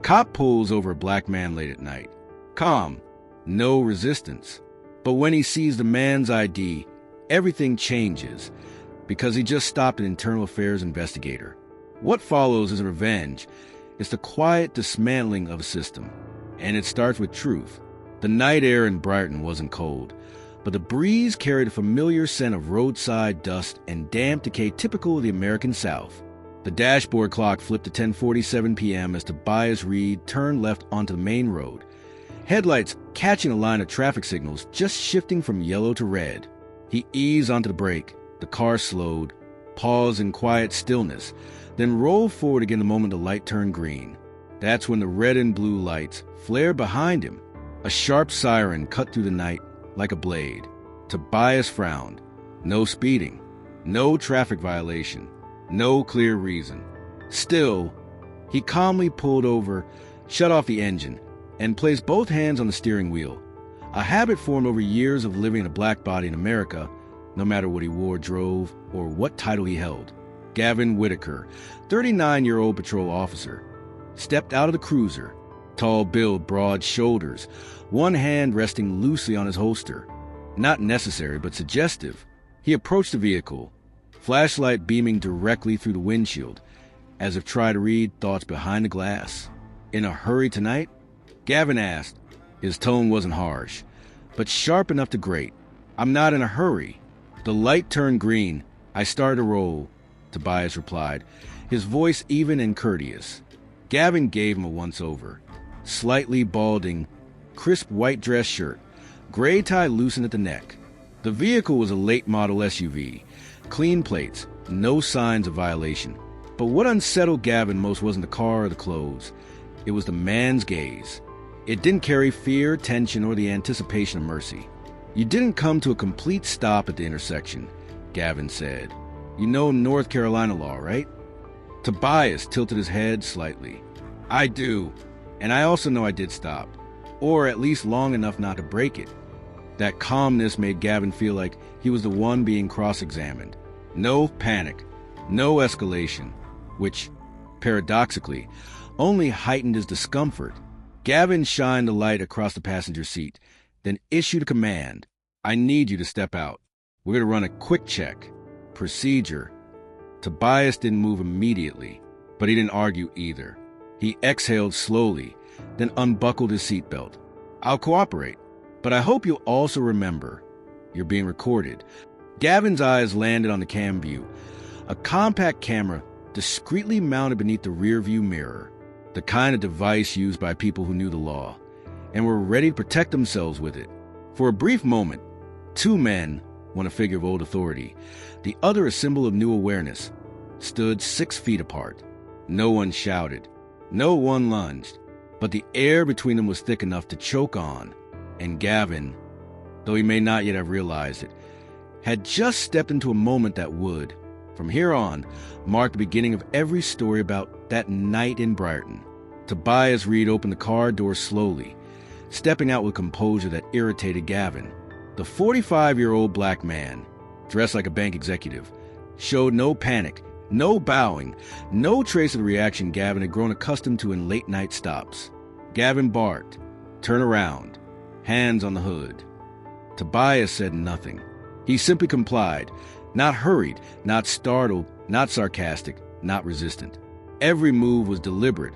cop pulls over a black man late at night. Calm, no resistance. But when he sees the man's ID, everything changes, because he just stopped an internal affairs investigator. What follows is revenge. It's the quiet dismantling of a system. And it starts with truth. The night air in Brighton wasn't cold, but the breeze carried a familiar scent of roadside dust and damp decay typical of the American South. The dashboard clock flipped to 10:47 p.m. as Tobias Reed turned left onto the main road, headlights catching a line of traffic signals just shifting from yellow to red. He eased onto the brake. The car slowed, paused in quiet stillness, then rolled forward again the moment the light turned green. That's when the red and blue lights flared behind him. A sharp siren cut through the night like a blade. Tobias frowned. No speeding, no traffic violation, no clear reason. Still, he calmly pulled over, shut off the engine, and placed both hands on the steering wheel. A habit formed over years of living in a black body in America, no matter what he wore, drove, or what title he held. Gavin Whitaker, 39-year-old patrol officer, stepped out of the cruiser, tall build, broad shoulders, one hand resting loosely on his holster. Not necessary, but suggestive. He approached the vehicle, flashlight beaming directly through the windshield, as if trying to read thoughts behind the glass. "In a hurry tonight?" Gavin asked. His tone wasn't harsh, but sharp enough to grate. "I'm not in a hurry." The light turned green. "I started to roll," Tobias replied, his voice even and courteous. Gavin gave him a once-over. Slightly balding, crisp white dress shirt, gray tie loosened at the neck. The vehicle was a late-model SUV. Clean plates, no signs of violation. But what unsettled Gavin most wasn't the car or the clothes. It was the man's gaze. It didn't carry fear, tension, or the anticipation of mercy. "You didn't come to a complete stop at the intersection," Gavin said. "You know North Carolina law, right?" Tobias tilted his head slightly. "I do, and I also know I did stop, or at least long enough not to break it." That calmness made Gavin feel like he was the one being cross-examined. No panic, no escalation, which, paradoxically, only heightened his discomfort. Gavin shined the light across the passenger seat, then issued a command. "I need you to step out. We're going to run a quick check. Procedure." Tobias didn't move immediately, but he didn't argue either. He exhaled slowly, then unbuckled his seatbelt. "I'll cooperate, but I hope you'll also remember, you're being recorded." Gavin's eyes landed on the cam view, a compact camera discreetly mounted beneath the rearview mirror, the kind of device used by people who knew the law and were ready to protect themselves with it. For a brief moment, two men, one a figure of old authority, the other a symbol of new awareness, stood 6 feet apart. No one shouted. No one lunged. But the air between them was thick enough to choke on, and Gavin, though he may not yet have realized it, had just stepped into a moment that would, from here on, mark the beginning of every story about that night in Brighton. Tobias Reed opened the car door slowly, stepping out with composure that irritated Gavin. The 45-year-old black man, dressed like a bank executive, showed no panic, no bowing, no trace of the reaction Gavin had grown accustomed to in late-night stops. Gavin barked, "Turn around," hands on the hood. Tobias said nothing. He simply complied, not hurried, not startled, not sarcastic, not resistant. Every move was deliberate,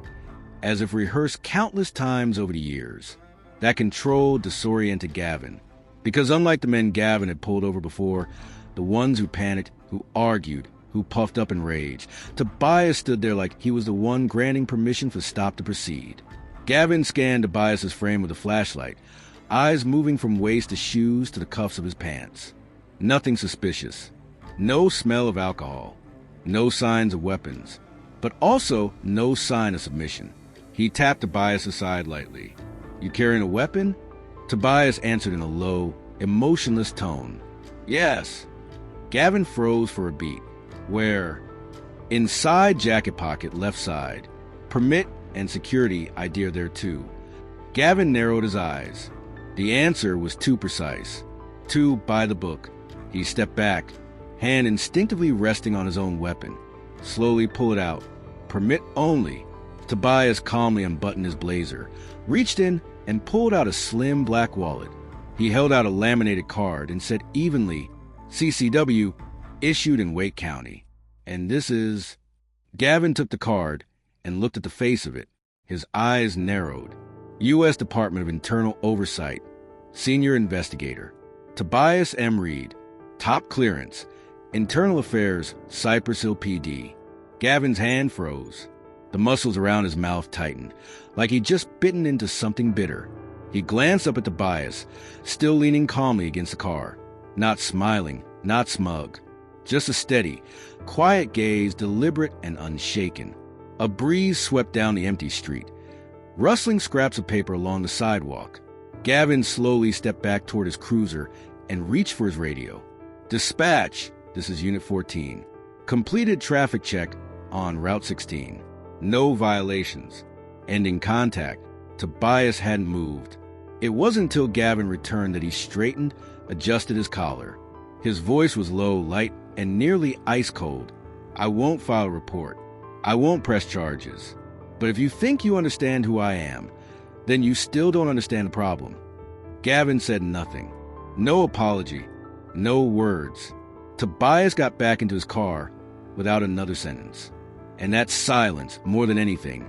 as if rehearsed countless times over the years. That control disoriented Gavin, because unlike the men Gavin had pulled over before, the ones who panicked, who argued, who puffed up in rage, Tobias stood there like he was the one granting permission for the stop to proceed. Gavin scanned Tobias's frame with a flashlight, eyes moving from waist to shoes to the cuffs of his pants. Nothing suspicious. No smell of alcohol. No signs of weapons. But also no sign of submission. He tapped Tobias aside lightly. "You carrying a weapon?" Tobias answered in a low, emotionless tone. "Yes." Gavin froze for a beat. "Where?" "Inside jacket pocket, left side. Permit and security idea there too." Gavin narrowed his eyes. The answer was too precise. Too by the book. He stepped back, hand instinctively resting on his own weapon. Slowly pull it out. "Permit only." Tobias calmly unbuttoned his blazer, reached in, and pulled out a slim black wallet. He held out a laminated card and said evenly, "CCW, issued in Wake County. And this is..." Gavin took the card and looked at the face of it. His eyes narrowed. U.S. Department of Internal Oversight, Senior Investigator, Tobias M. Reed, Top Clearance, Internal Affairs, Cypress Hill PD. Gavin's hand froze. The muscles around his mouth tightened, like he'd just bitten into something bitter. He glanced up at Tobias, still leaning calmly against the car. Not smiling, not smug. Just a steady, quiet gaze, deliberate and unshaken. A breeze swept down the empty street, rustling scraps of paper along the sidewalk. Gavin slowly stepped back toward his cruiser and reached for his radio. "Dispatch, this is Unit 14. Completed traffic check on Route 16. No violations. Ending contact." Tobias hadn't moved. It wasn't until Gavin returned that he straightened, adjusted his collar. His voice was low, light, and nearly ice cold. "I won't file a report. I won't press charges. But if you think you understand who I am, then you still don't understand the problem." Gavin said nothing. No apology. No words. Tobias got back into his car without another sentence. And that silence, more than anything,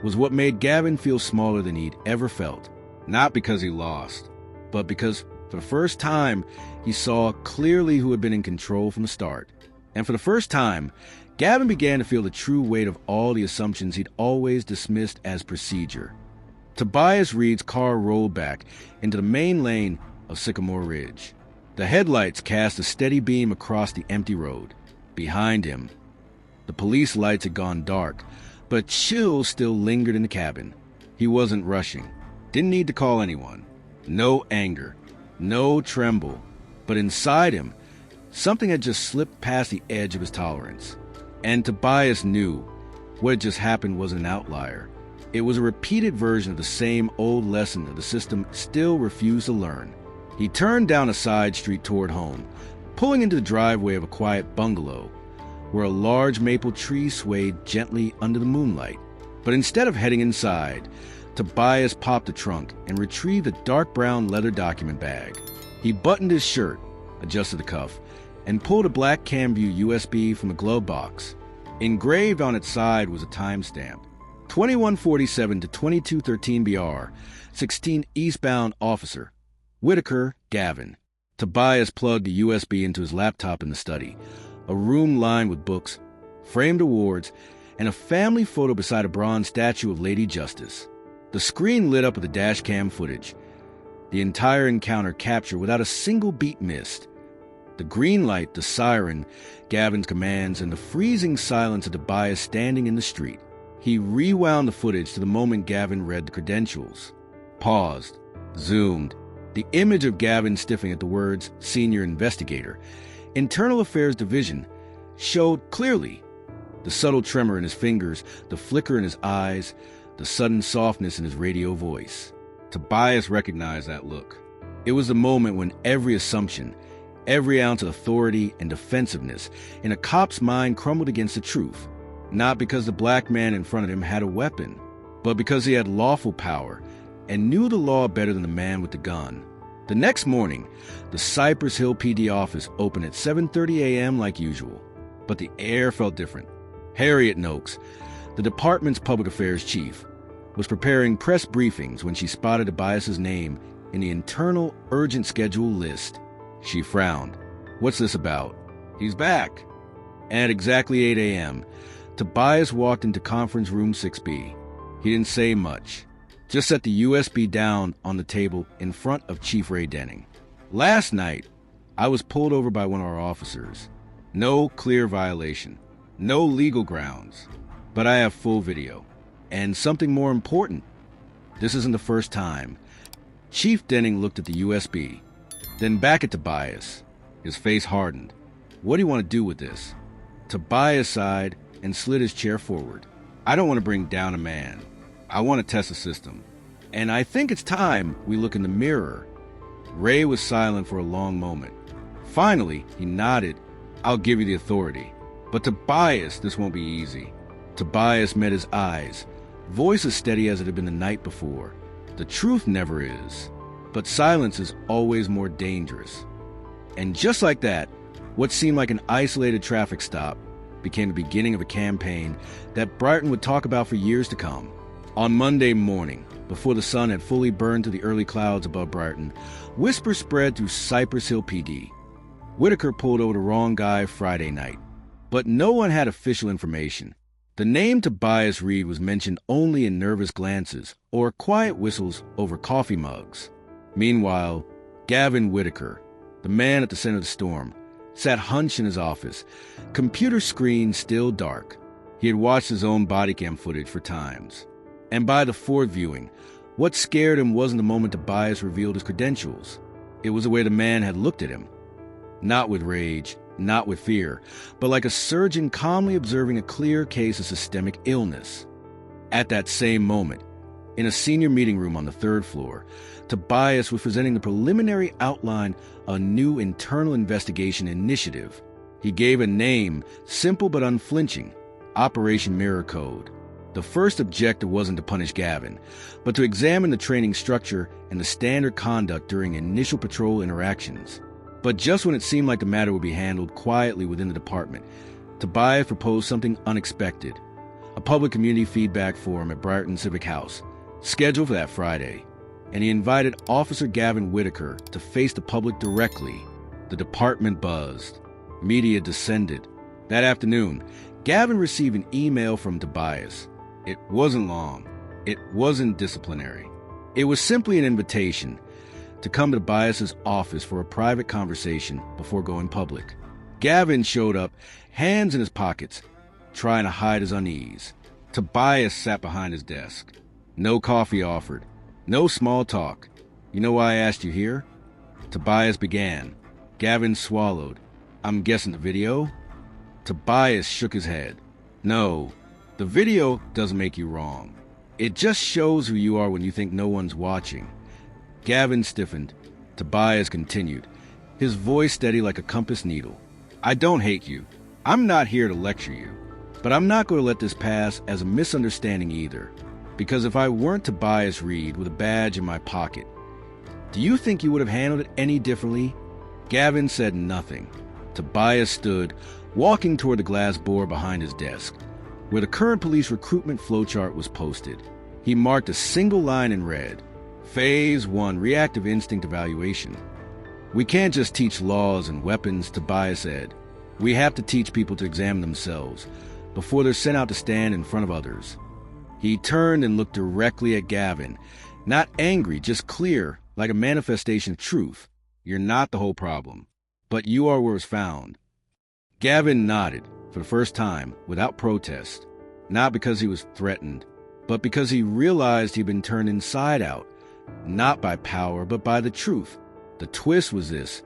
was what made Gavin feel smaller than he'd ever felt. Not because he lost, but because for the first time, he saw clearly who had been in control from the start. And for the first time, Gavin began to feel the true weight of all the assumptions he'd always dismissed as procedure. Tobias Reed's car rolled back into the main lane of Sycamore Ridge. The headlights cast a steady beam across the empty road. Behind him, the police lights had gone dark, but a chill still lingered in the cabin. He wasn't rushing. Didn't need to call anyone. No anger. No tremble. But inside him, something had just slipped past the edge of his tolerance. And Tobias knew what had just happened wasn't an outlier. It was a repeated version of the same old lesson that the system still refused to learn. He turned down a side street toward home, pulling into the driveway of a quiet bungalow, where a large maple tree swayed gently under the moonlight. But instead of heading inside, Tobias popped the trunk and retrieved a dark brown leather document bag. He buttoned his shirt, adjusted the cuff, and pulled a black Camview USB from a glove box. Engraved on its side was a timestamp. 2147 to 2213 BR, 16 eastbound officer. Whitaker, Gavin. Tobias plugged the USB into his laptop in the study. A room lined with books, framed awards, and a family photo beside a bronze statue of Lady Justice. The screen lit up with the dash cam footage. The entire encounter captured without a single beat missed. The green light, the siren, Gavin's commands, and the freezing silence of Tobias standing in the street. He rewound the footage to the moment Gavin read the credentials. Paused. Zoomed. The image of Gavin stiffening at the words Senior Investigator, Internal Affairs Division, showed clearly. The subtle tremor in his fingers, the flicker in his eyes, the sudden softness in his radio voice. Tobias recognized that look. It was the moment when every assumption, every ounce of authority and defensiveness in a cop's mind crumbled against the truth. Not because the black man in front of him had a weapon, but because he had lawful power and knew the law better than the man with the gun. The next morning, the Cypress Hill PD office opened at 7:30 a.m. like usual, but the air felt different. Harriet Noakes, the department's public affairs chief, was preparing press briefings when she spotted Tobias's name in the internal urgent schedule list. She frowned. "What's this about?" "He's back." And at exactly 8 a.m., Tobias walked into conference room 6B. He didn't say much, just set the USB down on the table in front of Chief Ray Denning. "Last night, I was pulled over by one of our officers. No clear violation. No legal grounds. But I have full video. And something more important. This isn't the first time." Chief Denning looked at the USB, then back at Tobias. His face hardened. "What do you want to do with this?" Tobias sighed and slid his chair forward. "I don't want to bring down a man. I want to test the system. And I think it's time we look in the mirror." Ray was silent for a long moment. Finally, he nodded. "I'll give you the authority. But Tobias, this won't be easy." Tobias met his eyes, voice as steady as it had been the night before. The truth never is, but silence is always more dangerous. And just like that, what seemed like an isolated traffic stop became the beginning of a campaign that Brighton would talk about for years to come. On Monday morning, before the sun had fully burned to the early clouds above Brighton, whispers spread through Cypress Hill PD. Whitaker pulled over the wrong guy Friday night, but no one had official information. The name Tobias Reed was mentioned only in nervous glances or quiet whistles over coffee mugs. Meanwhile, Gavin Whitaker, the man at the center of the storm, sat hunched in his office, computer screen still dark. He had watched his own body cam footage for times. And by the fourth viewing, what scared him wasn't the moment Tobias revealed his credentials. It was the way the man had looked at him. Not with rage, not with fear, but like a surgeon calmly observing a clear case of systemic illness. At that same moment, in a senior meeting room on the third floor, Tobias was presenting the preliminary outline of a new internal investigation initiative. He gave a name, simple but unflinching, Operation Mirror Code. The first objective wasn't to punish Gavin, but to examine the training structure and the standard conduct during initial patrol interactions. But just when it seemed like the matter would be handled quietly within the department, Tobias proposed something unexpected. A public community feedback forum at Brighton Civic House, scheduled for that Friday, and he invited Officer Gavin Whitaker to face the public directly. The department buzzed. Media descended. That afternoon, Gavin received an email from Tobias. It wasn't long. It wasn't disciplinary. It was simply an invitation to come to Tobias's office for a private conversation before going public. Gavin showed up, hands in his pockets, trying to hide his unease. Tobias sat behind his desk. No coffee offered. No small talk. You know why I asked you here? Tobias began. Gavin swallowed. I'm guessing the video? Tobias shook his head. No, the video doesn't make you wrong. It just shows who you are when you think no one's watching. Gavin stiffened. Tobias continued, his voice steady like a compass needle. I don't hate you. I'm not here to lecture you. But I'm not going to let this pass as a misunderstanding either. Because if I weren't Tobias Reed with a badge in my pocket, do you think you would have handled it any differently? Gavin said nothing. Tobias stood, walking toward the glass board behind his desk, where the current police recruitment flowchart was posted. He marked a single line in red. Phase 1, Reactive Instinct Evaluation. We can't just teach laws and weapons, Tobias said. We have to teach people to examine themselves before they're sent out to stand in front of others. He turned and looked directly at Gavin, not angry, just clear, like a manifestation of truth. You're not the whole problem, but you are where it's found. Gavin nodded, for the first time, without protest, not because he was threatened, but because he realized he'd been turned inside out, not by power, but by the truth. The twist was this.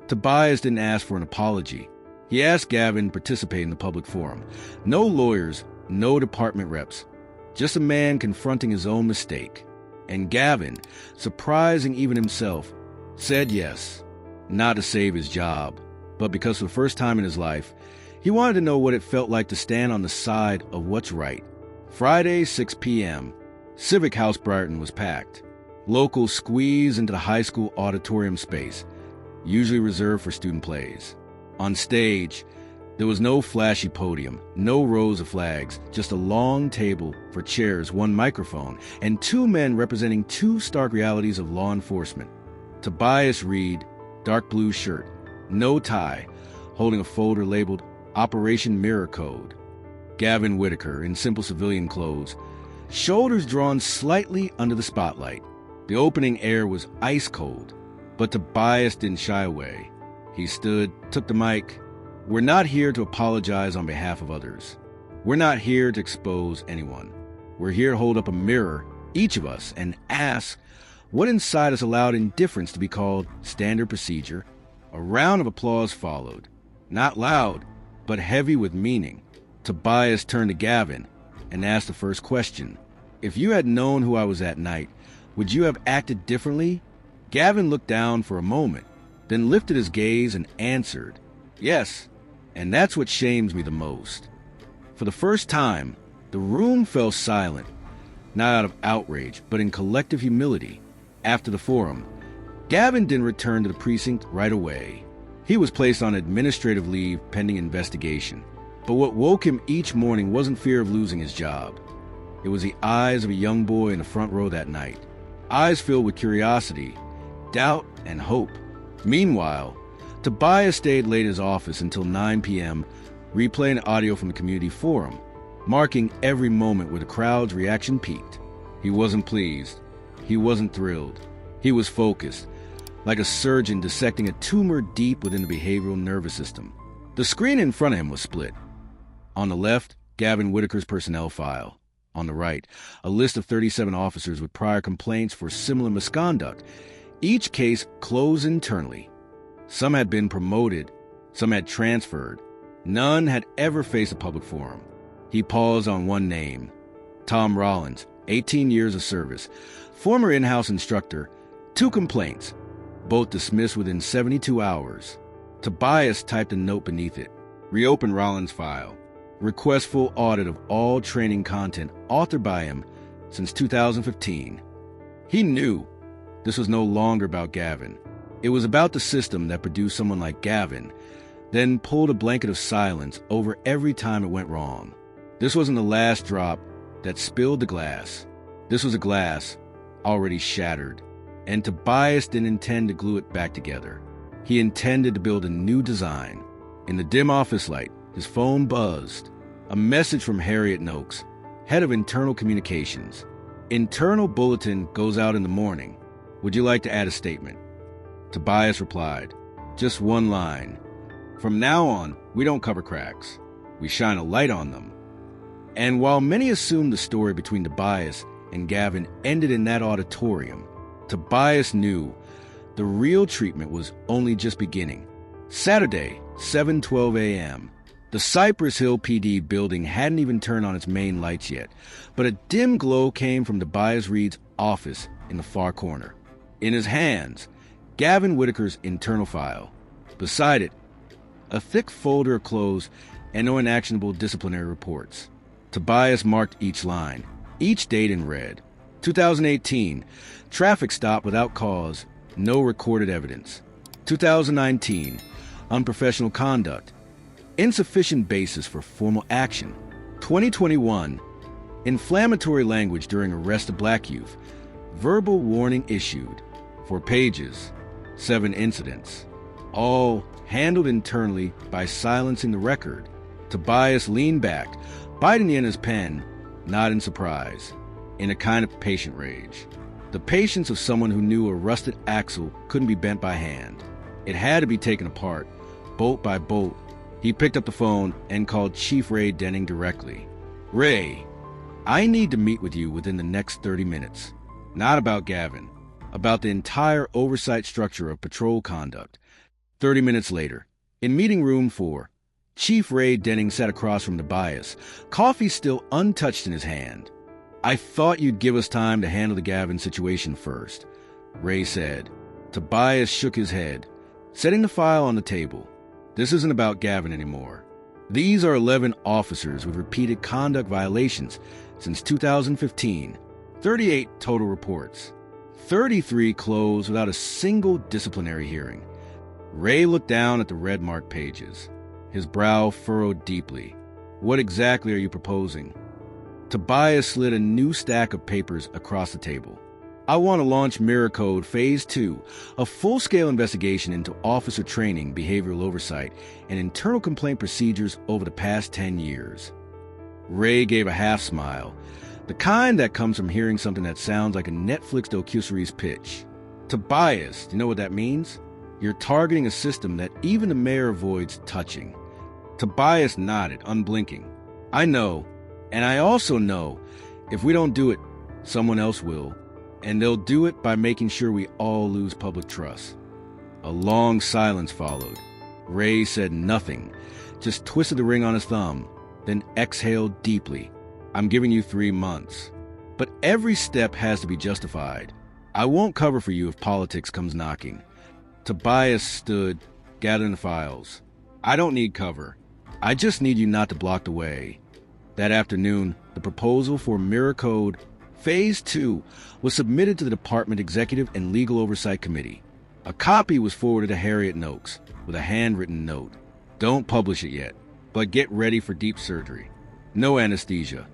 Tobias didn't ask for an apology. He asked Gavin to participate in the public forum. No lawyers, no department reps, just a man confronting his own mistake. And Gavin, surprising even himself, said yes, not to save his job, but because for the first time in his life, he wanted to know what it felt like to stand on the side of what's right. Friday, 6 p.m., Civic House Brighton was packed. Locals squeezed into the high school auditorium space, usually reserved for student plays. On stage, there was no flashy podium, no rows of flags, just a long table for chairs, one microphone, and two men representing two stark realities of law enforcement. Tobias Reed, dark blue shirt, no tie, holding a folder labeled Operation Mirror Code. Gavin Whitaker, in simple civilian clothes, shoulders drawn slightly under the spotlight. The opening air was ice cold, but Tobias didn't shy away. He stood, took the mic. We're not here to apologize on behalf of others. We're not here to expose anyone. We're here to hold up a mirror, each of us, and ask what inside us allowed indifference to be called standard procedure. A round of applause followed. Not loud, but heavy with meaning. Tobias turned to Gavin and asked the first question. If you had known who I was that night, would you have acted differently? Gavin looked down for a moment, then lifted his gaze and answered, yes, and that's what shames me the most. For the first time, the room fell silent. not out of outrage, but in collective humility. After the forum, Gavin didn't return to the precinct right away. He was placed on administrative leave pending investigation. But what woke him each morning wasn't fear of losing his job. It was the eyes of a young boy in the front row that night. Eyes filled with curiosity, doubt, and hope. Meanwhile, Tobias stayed late in his office until 9 p.m., replaying audio from the community forum, marking every moment where the crowd's reaction peaked. He wasn't pleased. He wasn't thrilled. He was focused, like a surgeon dissecting a tumor deep within the behavioral nervous system. The screen in front of him was split. On the left, Gavin Whitaker's personnel file. On the right, a list of 37 officers with prior complaints for similar misconduct, each case closed internally. Some had been promoted, some had transferred. None had ever faced a public forum. He paused on one name, Tom Rollins, 18 years of service, former in-house instructor, 2 complaints, both dismissed within 72 hours. Tobias typed a note beneath it. Reopen Rollins' file. Request full audit of all training content authored by him since 2015. He knew this was no longer about Gavin. It was about the system that produced someone like Gavin, then pulled a blanket of silence over every time it went wrong. This wasn't the last drop that spilled the glass. This was a glass already shattered, and Tobias didn't intend to glue it back together. He intended to build a new design. In the dim office light, his phone buzzed. A message from Harriet Noakes, head of internal communications. Internal bulletin goes out in the morning. Would you like to add a statement? Tobias replied, just one line. From now on, we don't cover cracks. We shine a light on them. And while many assumed the story between Tobias and Gavin ended in that auditorium, Tobias knew the real treatment was only just beginning. Saturday, 7:12 a.m. The Cypress Hill PD building hadn't even turned on its main lights yet, but a dim glow came from Tobias Reed's office in the far corner. In his hands, Gavin Whitaker's internal file. Beside it, a thick folder of closed and no inactionable disciplinary reports. Tobias marked each line, each date in red. 2018, traffic stop without cause, no recorded evidence. 2019, unprofessional conduct, insufficient basis for formal action. 2021, inflammatory language during arrest of black youth, verbal warning issued. 4 pages, 7 incidents, all handled internally by silencing the record. Tobias leaned back, biting the end of his pen, not in surprise, in a kind of patient rage. The patience of someone who knew a rusted axle couldn't be bent by hand. It had to be taken apart, bolt by bolt. He picked up the phone and called Chief Ray Denning directly. Ray, I need to meet with you within the next 30 minutes. Not about Gavin, about the entire oversight structure of patrol conduct. 30 minutes later, in meeting room 4, Chief Ray Denning sat across from Tobias, coffee still untouched in his hand. I thought you'd give us time to handle the Gavin situation first, Ray said. Tobias shook his head, setting the file on the table. This isn't about Gavin anymore. These are 11 officers with repeated conduct violations since 2015, 38 total reports, 33 closed without a single disciplinary hearing. Ray looked down at the red-marked pages. His brow furrowed deeply. What exactly are you proposing? Tobias slid a new stack of papers across the table. I want to launch Mirror Code Phase 2, a full-scale investigation into officer training, behavioral oversight, and internal complaint procedures over the past 10 years. Ray gave a half-smile, the kind that comes from hearing something that sounds like a Netflix docuseries pitch. Tobias, do you know what that means? You're targeting a system that even the mayor avoids touching. Tobias nodded, unblinking. I know, and I also know, if we don't do it, someone else will. And they'll do it by making sure we all lose public trust. A long silence followed. Ray said nothing, just twisted the ring on his thumb, then exhaled deeply. I'm giving you 3 months. But every step has to be justified. I won't cover for you if politics comes knocking. Tobias stood, gathering the files. I don't need cover. I just need you not to block the way. That afternoon, the proposal for Mirror Code Phase 2 was submitted to the Department Executive and Legal Oversight Committee. A copy was forwarded to Harriet Noakes with a handwritten note. Don't publish it yet, but get ready for deep surgery. No anesthesia.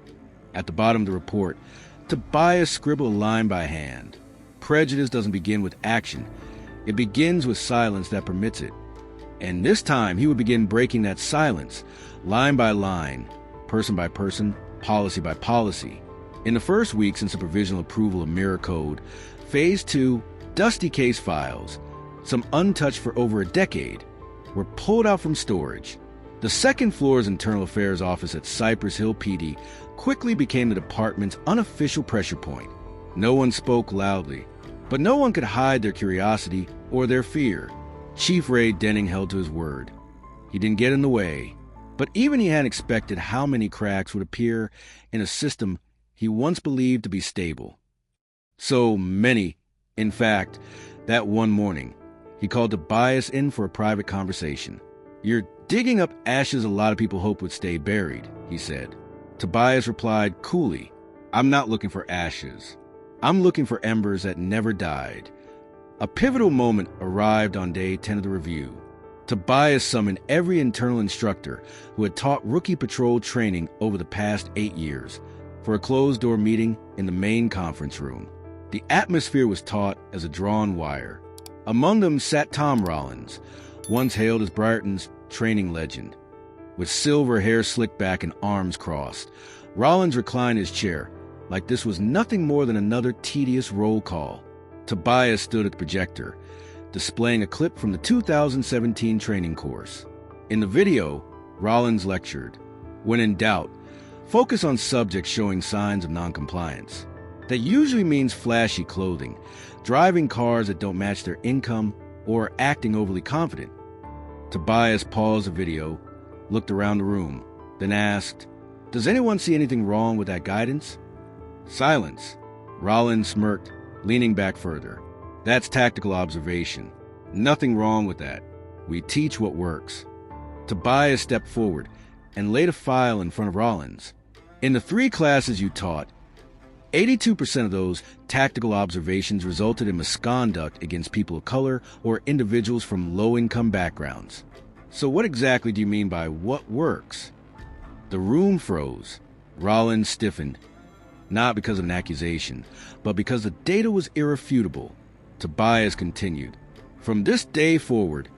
At the bottom of the report, Tobias scribbled a line by hand. Prejudice doesn't begin with action. It begins with silence that permits it. And this time, he would begin breaking that silence, line by line, person by person, policy by policy. In the first week since the provisional approval of Mirror Code, Phase 2, dusty case files, some untouched for over a decade, were pulled out from storage. The second floor's internal affairs office at Cypress Hill PD quickly became the department's unofficial pressure point. No one spoke loudly, but no one could hide their curiosity or their fear. Chief Ray Denning held to his word. He didn't get in the way, but even he hadn't expected how many cracks would appear in a system he once believed to be stable. So many, in fact, that one morning, he called Tobias in for a private conversation. "You're digging up ashes a lot of people hope would stay buried," he said. Tobias replied coolly, "I'm not looking for ashes. I'm looking for embers that never died." A pivotal moment arrived on day 10 of the review. Tobias summoned every internal instructor who had taught rookie patrol training over the past 8 years for a closed-door meeting in the main conference room. The atmosphere was taut as a drawn wire. Among them sat Tom Rollins, once hailed as Briarton's training legend. With silver hair slicked back and arms crossed, Rollins reclined his chair like this was nothing more than another tedious roll call. Tobias stood at the projector, displaying a clip from the 2017 training course. In the video, Rollins lectured, "When in doubt, focus on subjects showing signs of noncompliance." That usually means flashy clothing, driving cars that don't match their income, or acting overly confident. Tobias paused the video, looked around the room, then asked, "Does anyone see anything wrong with that guidance?" Silence. Rollins smirked, leaning back further. "That's tactical observation. Nothing wrong with that. We teach what works." Tobias stepped forward and laid a file in front of Rollins. "In the 3 classes you taught, 82% of those tactical observations resulted in misconduct against people of color or individuals from low-income backgrounds. So what exactly do you mean by what works?" The room froze. Rollins stiffened. Not because of an accusation, but because the data was irrefutable. Tobias continued, "From this day forward,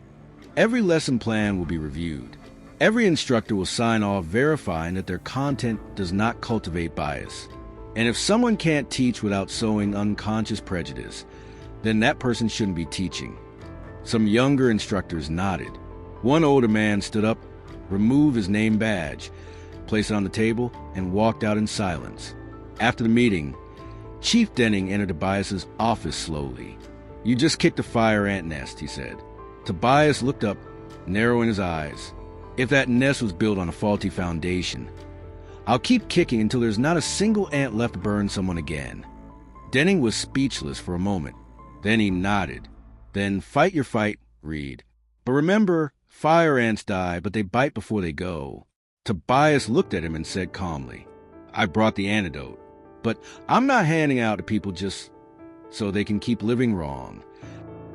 every lesson plan will be reviewed. Every instructor will sign off verifying that their content does not cultivate bias. And if someone can't teach without sowing unconscious prejudice, then that person shouldn't be teaching." Some younger instructors nodded. One older man stood up, removed his name badge, placed it on the table, and walked out in silence. After the meeting, Chief Denning entered Tobias's office slowly. "You just kicked a fire ant nest," he said. Tobias looked up, narrowing his eyes. "If that nest was built on a faulty foundation, I'll keep kicking until there's not a single ant left to burn someone again." Denning was speechless for a moment. Then he nodded. "Then fight your fight, Reed. But remember, fire ants die, but they bite before they go." Tobias looked at him and said calmly, "I brought the antidote. But I'm not handing out to people just so they can keep living wrong."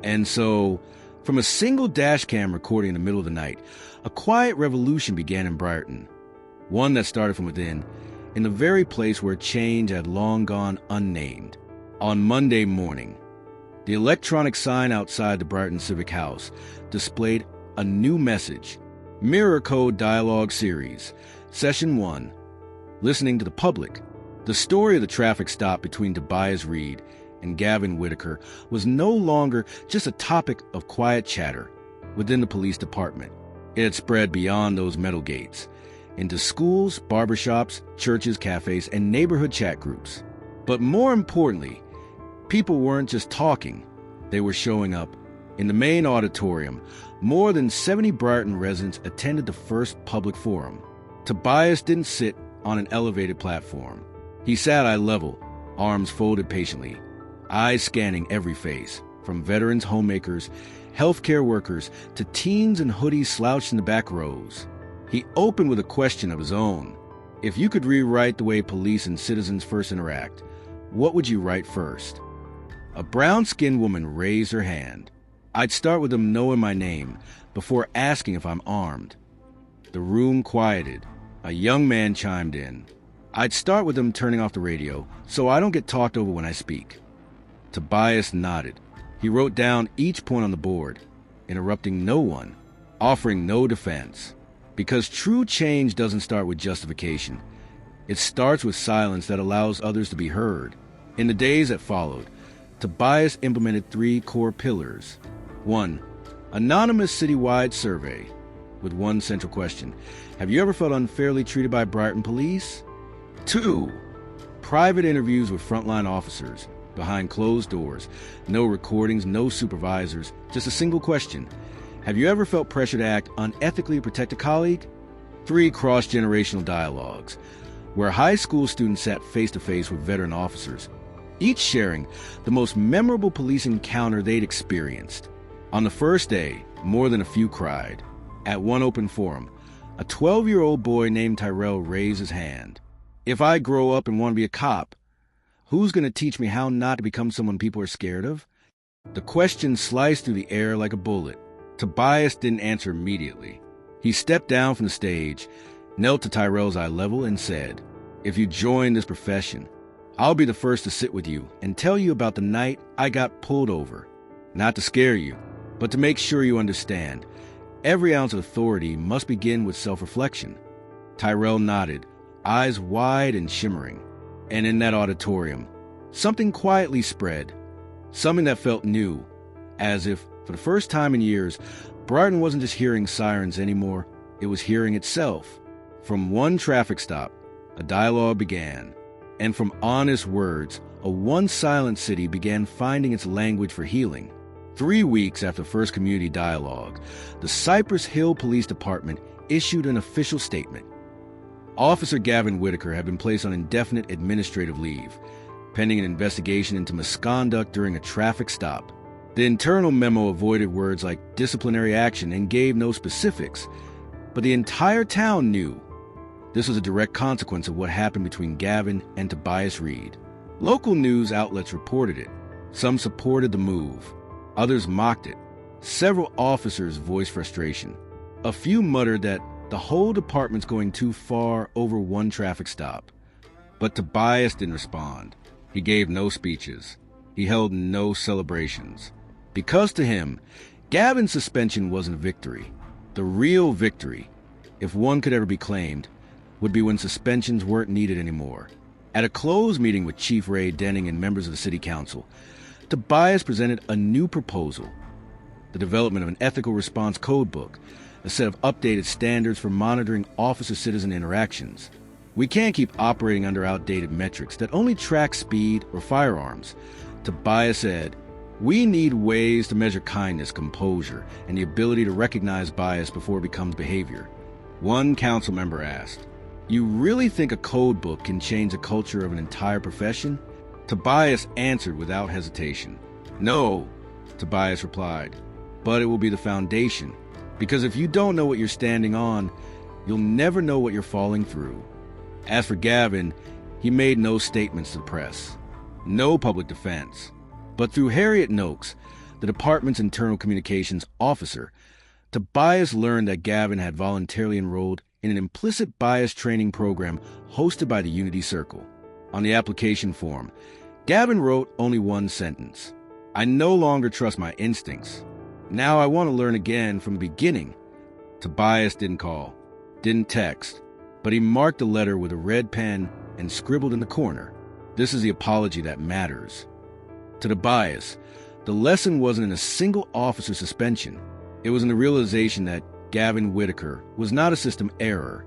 And so, from a single dash cam recording in the middle of the night, a quiet revolution began in Briarton. One that started from within, in the very place where change had long gone unnamed. On Monday morning, the electronic sign outside the Briarton Civic House displayed a new message. Mirror Code Dialogue Series, Session 1, Listening to the Public. The story of the traffic stop between Tobias Reed and Gavin Whitaker was no longer just a topic of quiet chatter within the police department. It had spread beyond those metal gates, into schools, barbershops, churches, cafes, and neighborhood chat groups. But more importantly, people weren't just talking, they were showing up. In the main auditorium, more than 70 Briarton residents attended the first public forum. Tobias didn't sit on an elevated platform. He sat eye level, arms folded patiently, eyes scanning every face, from veterans, homemakers, healthcare workers, to teens in hoodies slouched in the back rows. He opened with a question of his own. If you could rewrite the way police and citizens first interact, What would you write first? A brown-skinned woman raised her hand. I'd start with them knowing my name before asking if I'm armed. The room quieted. A young man chimed in. I'd start with them turning off the radio so I don't get talked over when I speak. Tobias nodded. He wrote down each point on the board, interrupting no one, offering no defense. Because true change doesn't start with justification. It starts with silence that allows others to be heard. In the days that followed, Tobias implemented 3 core pillars. 1. Anonymous citywide survey with one central question. Have you ever felt unfairly treated by Brighton police? 2. Private interviews with frontline officers behind closed doors. No recordings, no supervisors, just a single question. Have you ever felt pressure to act unethically to protect a colleague? 3. Cross-generational dialogues, where high school students sat face-to-face with veteran officers, each sharing the most memorable police encounter they'd experienced. On the first day, more than a few cried. At one open forum, a 12-year-old boy named Tyrell raised his hand. If I grow up and want to be a cop, who's going to teach me how not to become someone people are scared of? The question sliced through the air like a bullet. Tobias didn't answer immediately. He stepped down from the stage, knelt to Tyrell's eye level, and said, "If you join this profession, I'll be the first to sit with you and tell you about the night I got pulled over. Not to scare you, but to make sure you understand. Every ounce of authority must begin with self-reflection." Tyrell nodded, eyes wide and shimmering. And in that auditorium, something quietly spread, something that felt new, as if, for the first time in years, Brighton wasn't just hearing sirens anymore, it was hearing itself. From one traffic stop, a dialogue began. And from honest words, a once silent city began finding its language for healing. 3 weeks after the first community dialogue, the Cypress Hill Police Department issued an official statement. Officer Gavin Whitaker had been placed on indefinite administrative leave, pending an investigation into misconduct during a traffic stop. The internal memo avoided words like disciplinary action and gave no specifics, but the entire town knew. This was a direct consequence of what happened between Gavin and Tobias Reed. Local news outlets reported it. Some supported the move. Others mocked it. Several officers voiced frustration. A few muttered that the whole department's going too far over one traffic stop. But Tobias didn't respond. He gave no speeches. He held no celebrations. Because to him, Gavin's suspension wasn't a victory. The real victory, if one could ever be claimed, would be when suspensions weren't needed anymore. At a closed meeting with Chief Ray Denning and members of the City Council, Tobias presented a new proposal: the development of an ethical response codebook, a set of updated standards for monitoring officer-citizen interactions. We can't keep operating under outdated metrics that only track speed or firearms. Tobias said, we need ways to measure kindness, composure, and the ability to recognize bias before it becomes behavior. One council member asked, "You really think a code book can change the culture of an entire profession?" Tobias answered without hesitation. "No," Tobias replied, "but it will be the foundation. Because if you don't know what you're standing on, you'll never know what you're falling through." As for Gavin, he made no statements to the press, no public defense. But through Harriet Noakes, the department's internal communications officer, Tobias learned that Gavin had voluntarily enrolled in an implicit bias training program hosted by the Unity Circle. On the application form, Gavin wrote only one sentence: "I no longer trust my instincts. Now I want to learn again from the beginning." Tobias didn't call, didn't text, but he marked the letter with a red pen and scribbled in the corner, "This is the apology that matters." To Tobias, the lesson wasn't in a single officer suspension. It was in the realization that Gavin Whitaker was not a system error.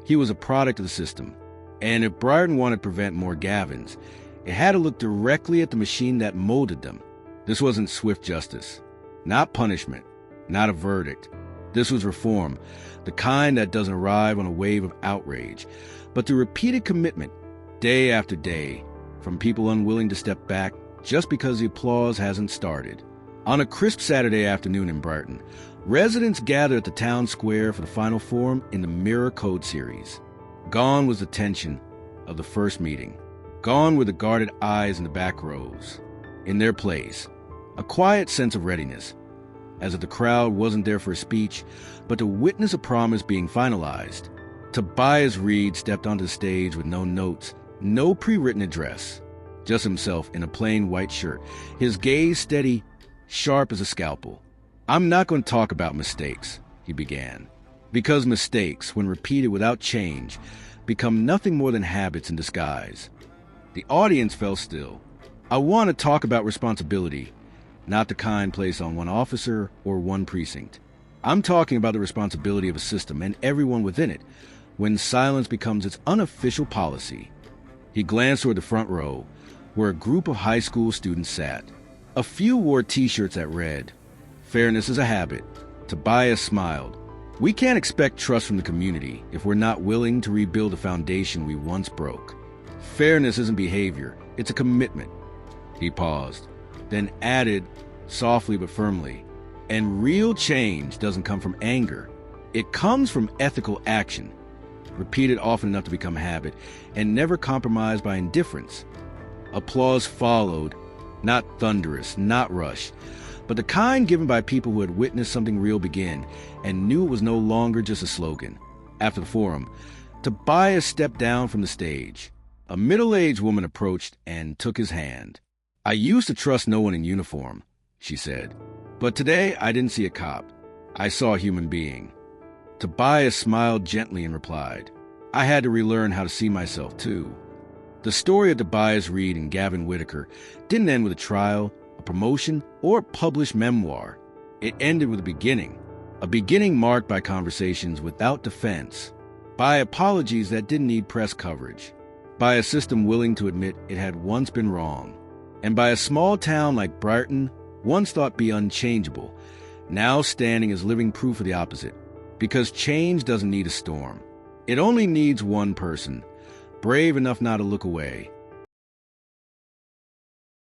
He was a product of the system. And if Brighton wanted to prevent more Gavins, it had to look directly at the machine that molded them. This wasn't swift justice, not punishment, not a verdict. This was reform, the kind that doesn't arrive on a wave of outrage, but through repeated commitment, day after day, from people unwilling to step back just because the applause hasn't started. On a crisp Saturday afternoon in Brighton, residents gathered at the town square for the final forum in the Mirror Code series. Gone was the tension of the first meeting. Gone were the guarded eyes in the back rows. In their place, a quiet sense of readiness, as if the crowd wasn't there for a speech, but to witness a promise being finalized. Tobias Reed stepped onto the stage with no notes, no pre-written address, just himself in a plain white shirt, his gaze steady, sharp as a scalpel. "I'm not going to talk about mistakes," he began, "because mistakes, when repeated without change, become nothing more than habits in disguise." The audience fell still. "I want to talk about responsibility, not the kind placed on one officer or one precinct. I'm talking about the responsibility of a system and everyone within it, when silence becomes its unofficial policy." He glanced toward the front row, where a group of high school students sat. A few wore t-shirts that read, "Fairness is a habit." Tobias smiled. "We can't expect trust from the community if we're not willing to rebuild the foundation we once broke. Fairness isn't behavior, it's a commitment." He paused, then added, softly but firmly, "And real change doesn't come from anger. It comes from ethical action, repeated often enough to become habit, and never compromised by indifference." Applause followed, not thunderous, not rushed, but the kind given by people who had witnessed something real begin and knew it was no longer just a slogan. After the forum, Tobias stepped down from the stage. A middle-aged woman approached and took his hand. "I used to trust no one in uniform," she said, "but today I didn't see a cop. I saw a human being." Tobias smiled gently and replied, "I had to relearn how to see myself, too." The story of Tobias Reed and Gavin Whitaker didn't end with a trial, a promotion, or a published memoir. It ended with a beginning marked by conversations without defense, by apologies that didn't need press coverage, by a system willing to admit it had once been wrong, and by a small town like Brighton, once thought be unchangeable, now standing as living proof of the opposite. Because change doesn't need a storm. It only needs one person, brave enough not to look away,